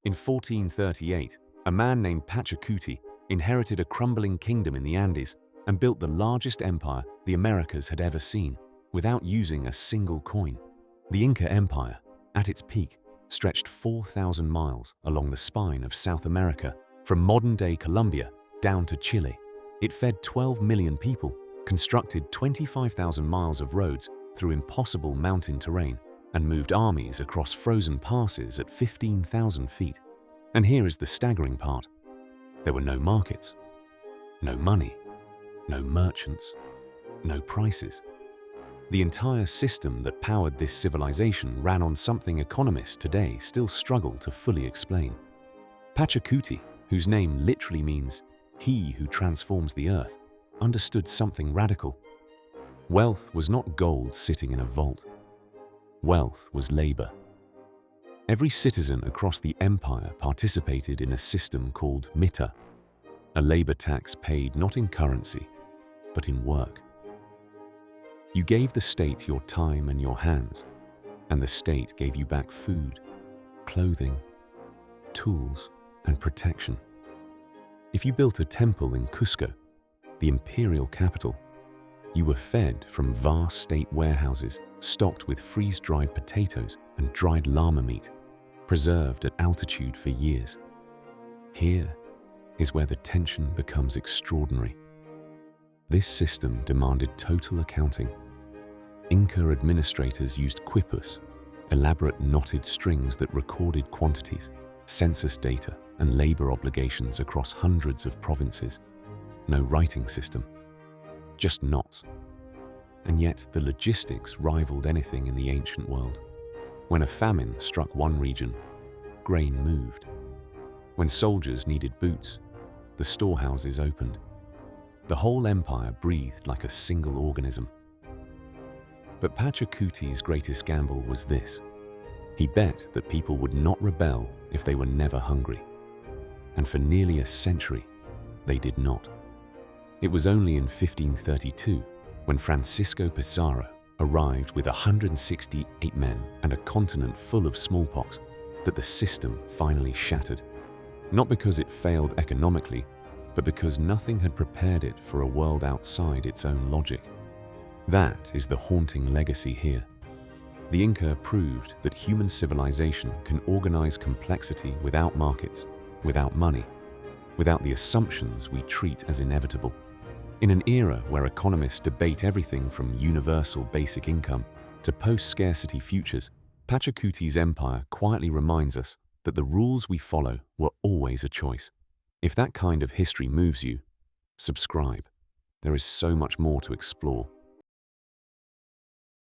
In 1438, a man named Pachacuti inherited a crumbling kingdom in the Andes and built the largest empire the Americas had ever seen, without using a single coin. The Inca Empire, at its peak, stretched 4,000 miles along the spine of South America, from modern-day Colombia down to Chile. It fed 12 million people, constructed 25,000 miles of roads through impossible mountain terrain, and moved armies across frozen passes at 15,000 feet. And here is the staggering part. There were no markets, no money, no merchants, no prices. The entire system that powered this civilization ran on something economists today still struggle to fully explain. Pachacuti, whose name literally means "he who transforms the earth," understood something radical. Wealth was not gold sitting in a vault. Wealth was labor. Every citizen across the empire participated in a system called mita, a labor tax paid not in currency, but in work. You gave the state your time and your hands, and the state gave you back food, clothing, tools, and protection. If you built a temple in Cusco, the imperial capital, you were fed from vast state warehouses stocked with freeze-dried potatoes and dried llama meat, preserved at altitude for years. Here is where the tension becomes extraordinary. This system demanded total accounting. Inca administrators used quipus, elaborate knotted strings that recorded quantities, census data, and labor obligations across hundreds of provinces. No writing system, just knots. And yet the logistics rivaled anything in the ancient world. When a famine struck one region, grain moved. When soldiers needed boots, the storehouses opened. The whole empire breathed like a single organism. But Pachacuti's greatest gamble was this. He bet that people would not rebel if they were never hungry. And for nearly a century, they did not. It was only in 1532, when Francisco Pizarro arrived with 168 men and a continent full of smallpox, that the system finally shattered. Not because it failed economically, but because nothing had prepared it for a world outside its own logic. That is the haunting legacy here. The Inca proved that human civilization can organize complexity without markets, without money, without the assumptions we treat as inevitable. In an era where economists debate everything from universal basic income to post-scarcity futures, Pachacuti's empire quietly reminds us that the rules we follow were always a choice. If that kind of history moves you, subscribe. There is so much more to explore.